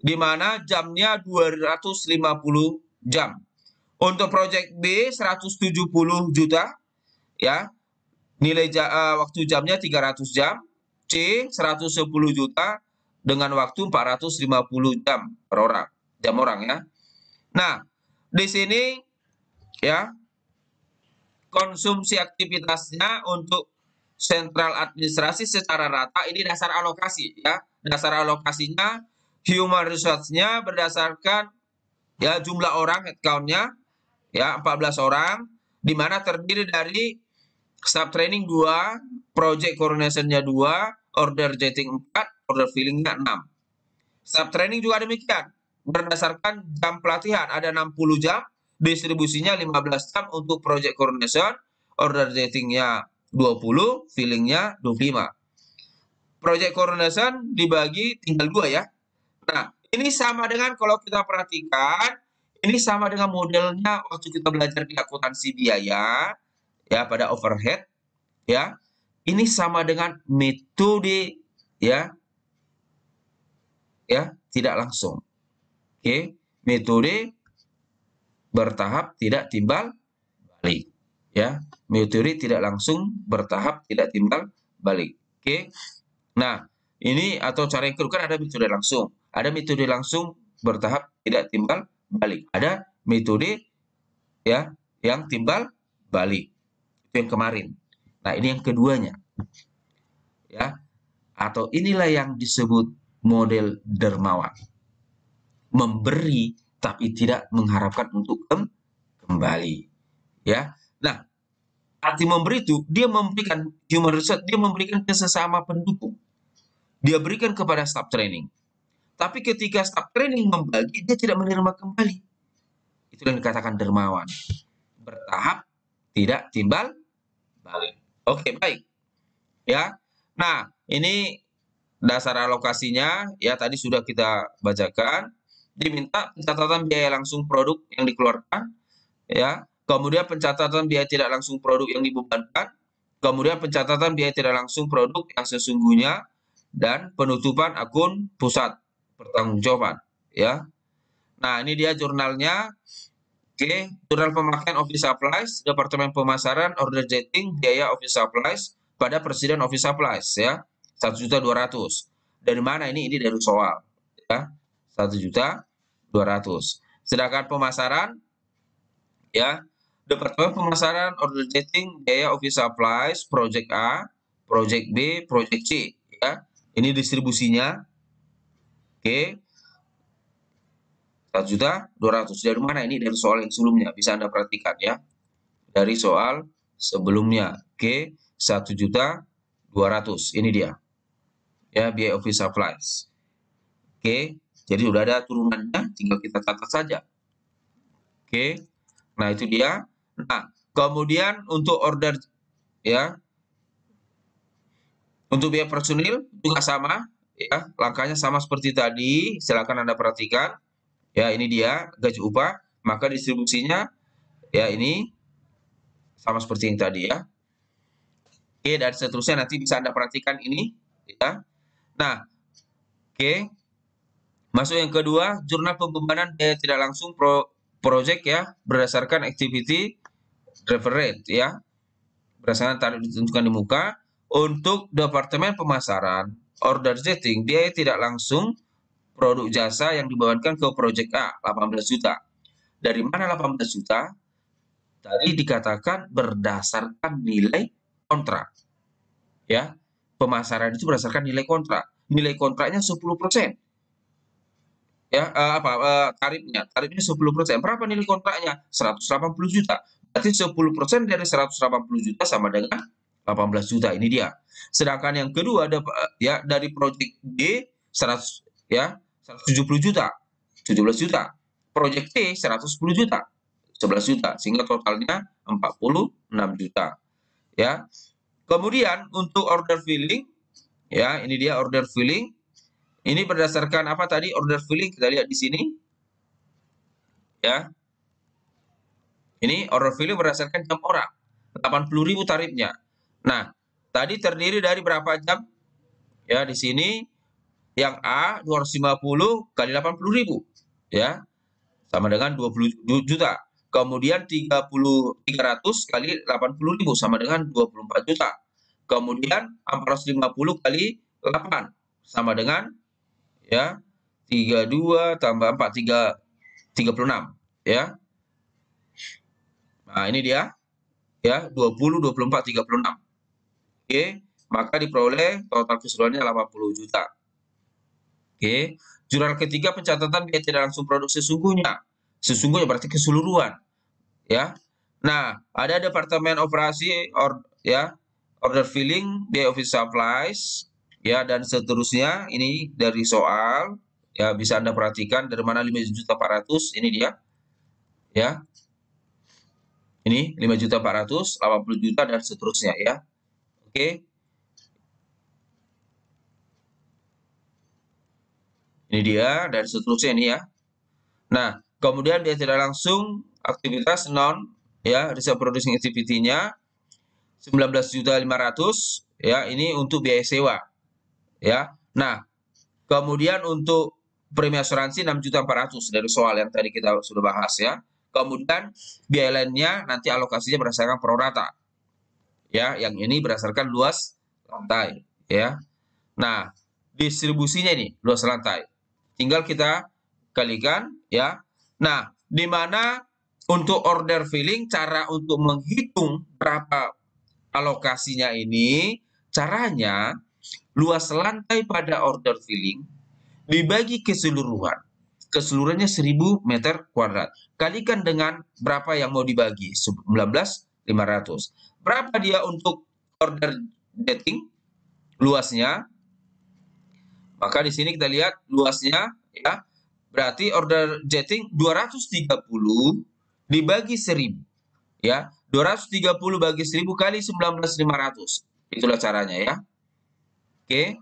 S1: di mana jamnya 250 jam. Untuk project B 170 juta, ya. Nilai waktu jamnya 300 jam. C 110 juta dengan waktu 450 jam per orang. Jam orang, ya. Nah, di sini, ya, konsumsi aktivitasnya untuk sentral administrasi secara rata ini dasar alokasi, ya. Dasar alokasinya human resource-nya berdasarkan, ya, jumlah orang, headcount-nya, ya, 14 orang, di mana terdiri dari staff training 2, project coordination-nya 2, order jetting 4, order filling-nya 6. Staff training juga demikian, berdasarkan jam pelatihan ada 60 jam, distribusinya 15 jam untuk project coordination, order jetting-nya 20, filling-nya 25. Project coordination dibagi tinggal 2, ya. Nah, ini sama dengan kalau kita perhatikan, ini sama dengan modelnya waktu kita belajar di akuntansi biaya, ya, pada overhead, ya. Ini sama dengan metode, ya, tidak langsung. Oke, metode bertahap tidak timbal balik, ya. Metode tidak langsung, bertahap, tidak timbal balik. Oke. Nah, ini atau cara yang kedua kan ada metode langsung. Ada metode langsung bertahap tidak timbal balik. Ada metode, ya, yang timbal balik. Itu yang kemarin. Nah, ini yang keduanya. Ya. Atau inilah yang disebut model dermawan. Memberi tapi tidak mengharapkan untuk kembali. Ya. Nah, arti memberi itu dia memberikan human resource, dia memberikan ke sesama pendukung. Dia berikan kepada staff training. Tapi ketika staff training membagi, dia tidak menerima kembali. Itu yang dikatakan dermawan. Bertahap, tidak timbal balik. Oke, baik. Ya. Nah, ini dasar alokasinya, ya, tadi sudah kita bacakan. Diminta pencatatan biaya langsung produk yang dikeluarkan, ya. Kemudian pencatatan biaya tidak langsung produk yang dibebankan. Kemudian pencatatan biaya tidak langsung produk yang sesungguhnya, dan penutupan akun pusat pertanggungjawaban, ya. Nah, ini dia jurnalnya. Oke, jurnal pemakaian office supplies, departemen pemasaran, order jetting, biaya office supplies pada presiden office supplies, ya. 1.200.000. Dari mana ini? Ini dari soal, ya. 1.200.000. Sedangkan pemasaran, ya, departemen pemasaran, order jetting, biaya office supplies, project A, project B, project C, ya. Ini distribusinya. Oke. 1.200.000. Dari mana ini? Dari soal yang sebelumnya. Bisa Anda perhatikan, ya. Dari soal sebelumnya. Oke. 1.200.000. Ini dia. Ya, biaya office supplies. Oke. Jadi sudah ada turunannya, tinggal kita catat saja. Oke. Nah, itu dia. Nah, kemudian untuk order, ya, Untuk biaya personil juga sama, ya, langkahnya sama seperti tadi, silakan Anda perhatikan. Ya, ini dia gaji upah, maka distribusinya ya ini sama seperti yang tadi ya. Oke, dan seterusnya nanti bisa Anda perhatikan ini ya. Nah, oke. Masuk yang kedua, jurnal pembebanan biaya tidak langsung project ya, berdasarkan activity driver rate ya. Berdasarkan tarif ditentukan di muka. Untuk departemen pemasaran, order setting, biaya tidak langsung produk jasa yang dibawakan ke project A, 18 juta. Dari mana 18 juta? Tadi dikatakan berdasarkan nilai kontrak. Ya, pemasaran itu berdasarkan nilai kontrak. Nilai kontraknya 10%. Ya, tarifnya 10%. Berapa nilai kontraknya? 180 juta. Berarti 10% dari 180 juta sama dengan 18 juta. Ini dia. Sedangkan yang kedua ada ya dari project B 100 ya 170 juta. 17 juta. Project C 110 juta. 11 juta sehingga totalnya 46 juta. Ya. Kemudian untuk order filling ya, ini dia order filling. Ini berdasarkan apa tadi order filling kita lihat di sini ya. Ini order filling berdasarkan jam orang. 80.000 tarifnya. Nah, tadi terdiri dari berapa jam? Ya, di sini yang A 250 kali 80.000 ya. Sama dengan 20 juta. Kemudian 300 kali 80.000 sama dengan 24 juta. Kemudian 450 kali 8 sama dengan ya 32 tambah 4 36 ya. Nah, ini dia ya 20 24 36. Oke, maka diperoleh total keseluruhannya 80 juta. Oke, jurnal ketiga pencatatan biaya tidak langsung produk sesungguhnya. Sesungguhnya berarti keseluruhan ya. Nah, ada departemen operasi ya, order filling, biaya office supplies ya dan seterusnya. Ini dari soal ya bisa Anda perhatikan dari mana 5.400.000 ini dia. Ya. Ini 5.400.000, 80 juta dan seterusnya ya. Oke. Ini dia dan seterusnya ini ya. Nah, kemudian dia tidak langsung aktivitas non ya, reserve producing activity-nya 19.500.000 ya, ini untuk biaya sewa. Ya. Nah, kemudian untuk premi asuransi 6.400.000 dari soal yang tadi kita sudah bahas ya. Kemudian biaya lainnya nanti alokasinya berdasarkan prorata. Ya, yang ini berdasarkan luas lantai ya. Nah, distribusinya ini luas lantai. Tinggal kita kalikan ya. Nah, di mana untuk order filling cara untuk menghitung berapa alokasinya ini, caranya luas lantai pada order filling dibagi keseluruhan. Keseluruhannya 1000 meter kuadrat. Kalikan dengan berapa yang mau dibagi? 19.500. Berapa dia untuk order jetting? Luasnya. Maka di sini kita lihat luasnya ya. Berarti order jetting 230 dibagi 1000. Ya, 230 bagi 1000 kali 19.500. Itulah caranya ya. Oke.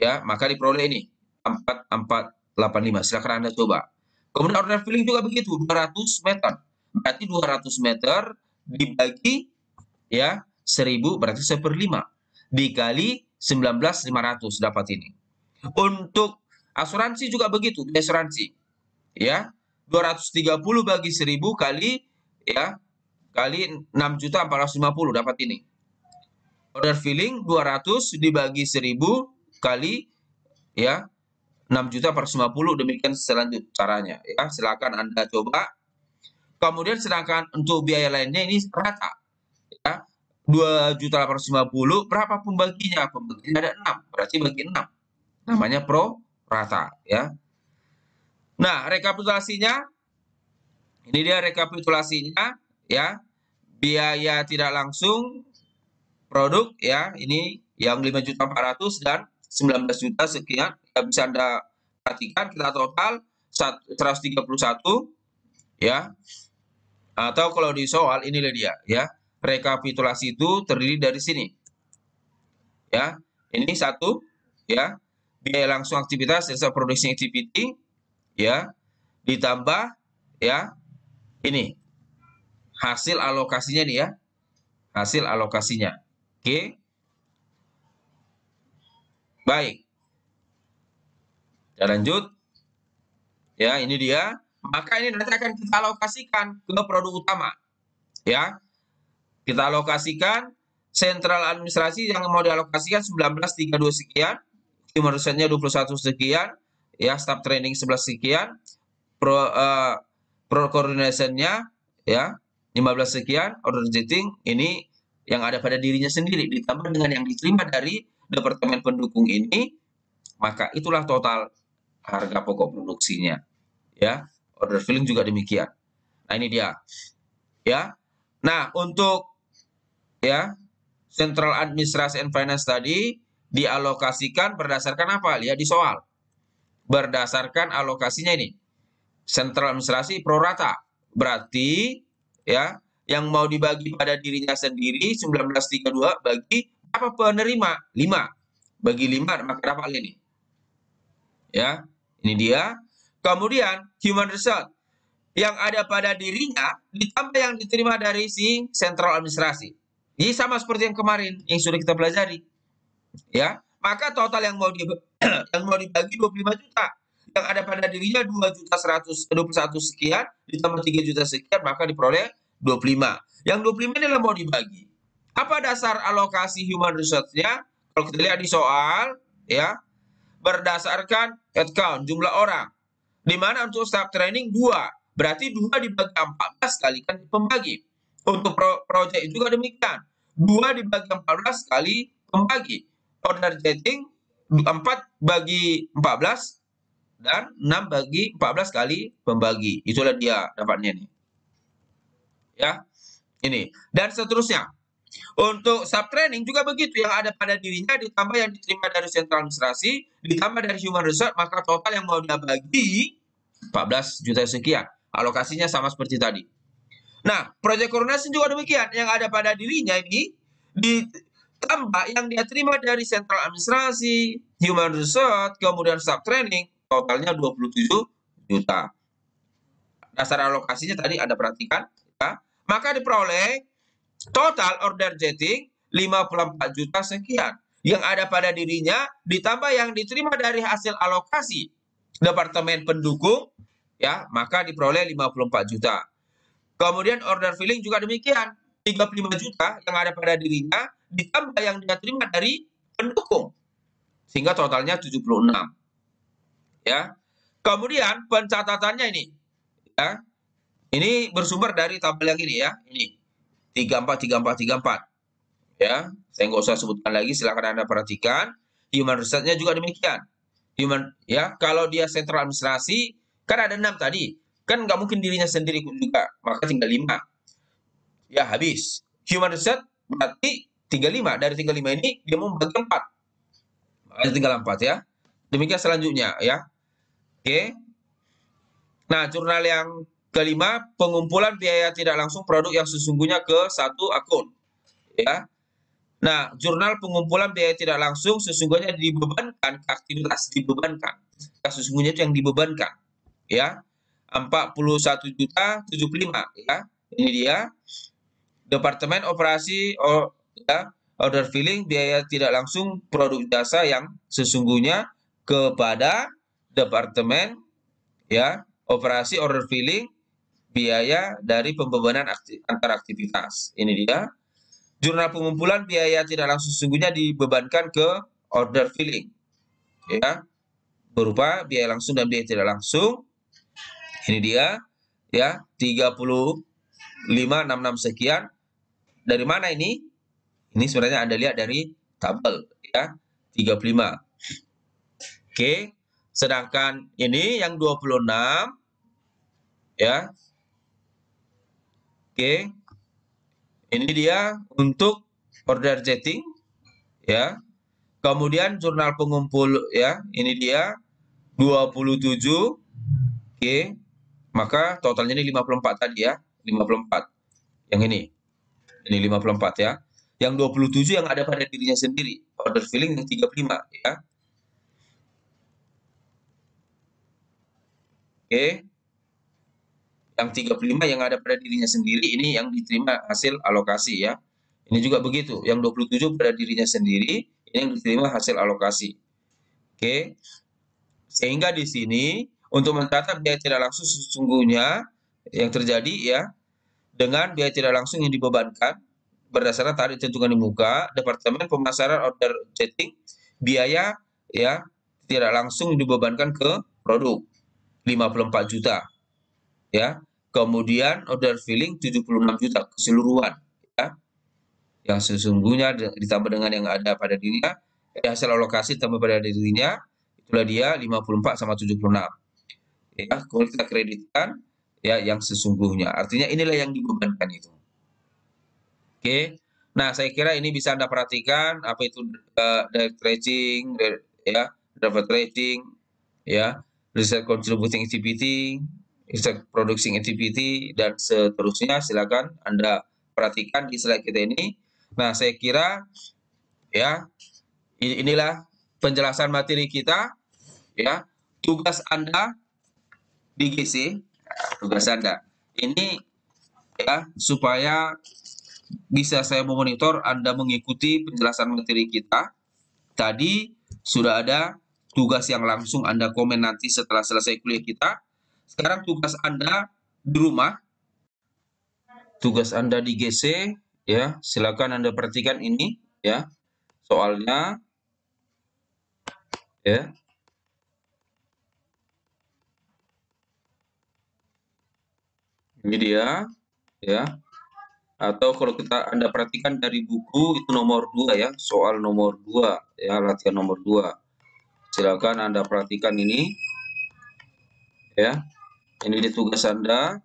S1: Ya, maka diperoleh ini 4485. Silakan Anda coba. Kemudian order filling juga begitu, 200 meter. Berarti 200 meter dibagi ya 1000 berarti 1/5 dikali 19.500 dapat ini. Untuk asuransi juga begitu, asuransi ya 230 bagi 1000 kali ya kali 6.450 dapat ini. Order filling 200 dibagi 1000 kali ya 6.450, demikian selanjutnya caranya ya. Silakan Anda coba. Kemudian sedangkan untuk biaya lainnya ini rata ya. 2.850 berapa pembaginya? Pembaginya ada 6, berarti bagi 6. Namanya pro rata ya. Nah, rekapitulasinya ini dia rekapitulasinya ya. Biaya tidak langsung produk ya, ini yang 5.400.000 dan 19 juta sekian. Ya, bisa Anda perhatikan kita total 131 ya. Atau kalau di soal inilah dia ya. Rekapitulasi itu terdiri dari sini. ya. Ini satu, ya. Biaya langsung aktivitas, sales producing activity, ya. Ditambah, ya, ini hasil alokasinya nih ya, hasil alokasinya. Oke, baik. Kita lanjut, ya. Ini dia. Maka ini nanti akan kita alokasikan ke produk utama, ya. Kita alokasikan sentral administrasi yang mau dialokasikan 1932 sekian, human research-nya 21 sekian, ya, staff training 11 sekian, pro coordination-nya ya 15 sekian, order jetting ini yang ada pada dirinya sendiri ditambah dengan yang diterima dari departemen pendukung ini, maka itulah total harga pokok produksinya, ya. Order filling juga demikian. Nah, ini dia, ya. Nah, untuk, ya, central administration and finance tadi dialokasikan berdasarkan apa? Lihat di soal. Berdasarkan alokasinya ini. Central administrasi pro rata. Berarti, ya, yang mau dibagi pada dirinya sendiri 1932 bagi apa penerima? 5. Bagi 5 maka dapat ini. Ya, ini dia. Kemudian human resource yang ada pada dirinya ditambah yang diterima dari si sentral administrasi. Ini sama seperti yang kemarin yang sudah kita pelajari. Ya, maka total yang mau yang mau dibagi 25 juta. Yang ada pada dirinya 2.121 sekian ditambah 3 juta sekian maka diperoleh 25. Yang 25 ini mau dibagi. Apa dasar alokasi human resource-nya? Kalau kita lihat di soal, ya, berdasarkan headcount, jumlah orang. Di mana untuk staff training 2. Berarti 2 dibagi 14 kali kan pembagi. Untuk project juga demikian. 2 dibagi 14 kali pembagi. Order jetting 4 bagi 14 dan 6 bagi 14 kali pembagi. Itulah dia dapatnya nih. Ya. Ini. Dan seterusnya. Untuk sub training juga begitu, yang ada pada dirinya ditambah yang diterima dari sentral administrasi ditambah dari human resource maka total yang mau dia bagi 14 juta sekian. Alokasinya sama seperti tadi. Nah, project coordination juga demikian, yang ada pada dirinya ini ditambah yang dia terima dari sentral administrasi, human resource, kemudian sub training, totalnya 27 juta. Dasar alokasinya tadi Anda perhatikan, ya. Maka diperoleh total order jetting 54 juta sekian. Yang ada pada dirinya ditambah yang diterima dari hasil alokasi departemen pendukung, ya, maka diperoleh 54 juta. Kemudian order filling juga demikian, 35 juta yang ada pada dirinya ditambah yang dia terima dari pendukung. Sehingga totalnya 76. Ya. Kemudian pencatatannya ini, ya. Ini bersumber dari tabel yang ini ya, ini. 34. Ya, saya nggak usah sebutkan lagi, silakan Anda perhatikan. Human research-nya juga demikian. Ya, kalau dia sentral administrasi kan ada 6 tadi. Kan nggak mungkin dirinya sendiri juga, maka tinggal 5. Ya, habis. Human research berarti tinggal 5. Dari tinggal 5 ini dia mau bagi 4. Makanya tinggal 4 ya. Demikian selanjutnya ya. Oke. Nah, jurnal yang kelima, pengumpulan biaya tidak langsung produk yang sesungguhnya ke satu akun. Ya. Nah, jurnal pengumpulan biaya tidak langsung sesungguhnya dibebankan ke aktivitas, dibebankan. Sesungguhnya itu yang dibebankan. Ya. 41.075 ya. Ini dia. Departemen operasi ya, order filling biaya tidak langsung produk jasa yang sesungguhnya kepada departemen ya, operasi order filling biaya dari pembebanan antar aktivitas. Ini dia. Jurnal pengumpulan biaya tidak langsung sesungguhnya dibebankan ke order filling. Ya. Berupa biaya langsung dan biaya tidak langsung. Ini dia. Ya, 3566 sekian. Dari mana ini? Ini sebenarnya Anda lihat dari tabel ya. 35. Oke. Sedangkan ini yang 26 ya. Oke. Ini dia untuk order jetting ya. Kemudian jurnal pengumpul ya, ini dia 27. Oke. Maka totalnya ini 54 tadi ya, 54. Yang ini. Ini 54 ya. Yang 27 yang ada pada dirinya sendiri. order filling yang 35 ya. Oke. Yang 35 yang ada pada dirinya sendiri ini yang diterima hasil alokasi ya. Ini juga begitu, yang 27 pada dirinya sendiri ini yang diterima hasil alokasi. Oke. Sehingga di sini untuk mencatat biaya tidak langsung sesungguhnya yang terjadi ya dengan biaya tidak langsung yang dibebankan berdasarkan tadi ditentukan di muka, Departemen Pemasaran Order Setting biaya ya tidak langsung dibebankan ke produk 54 juta ya. Kemudian order filling 76 juta keseluruhan ya. Yang sesungguhnya ditambah dengan yang ada pada dirinya, hasil alokasi tambah pada dirinya, itulah dia 54 sama 76. Ya, kalau kita kreditkan ya yang sesungguhnya. Artinya inilah yang dibebankan itu. Oke. Nah, saya kira ini bisa Anda perhatikan apa itu direct trading, ya, driver trading, ya, research contributing activity, research producing activity, dan seterusnya. Silakan Anda perhatikan di slide kita ini. Nah, saya kira ya inilah penjelasan materi kita ya. Tugas Anda di GC, tugas Anda ini ya supaya bisa saya memonitor Anda mengikuti penjelasan materi kita. Tadi sudah ada tugas yang langsung Anda komen nanti setelah selesai kuliah kita. Sekarang tugas Anda di rumah, tugas Anda di GC, ya, silakan Anda perhatikan ini, ya, soalnya, ya. Ini dia, ya. Atau kalau Anda perhatikan dari buku itu nomor 2 ya, soal nomor 2 ya, latihan nomor 2. Silakan Anda perhatikan ini, ya. Ini di tugas Anda.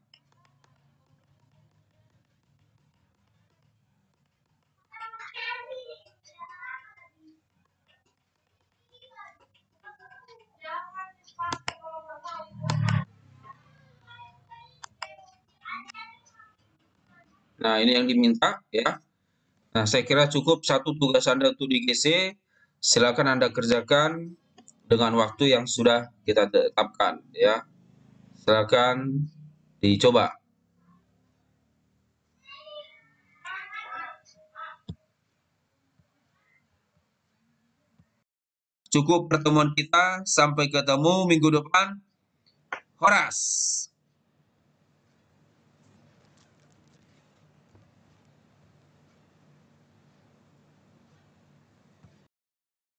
S1: Nah, ini yang diminta ya. Nah, saya kira cukup satu tugas Anda untuk di GC. Silakan Anda kerjakan dengan waktu yang sudah kita tetapkan ya. Silakan dicoba. Cukup pertemuan kita, sampai ketemu minggu depan. Horas.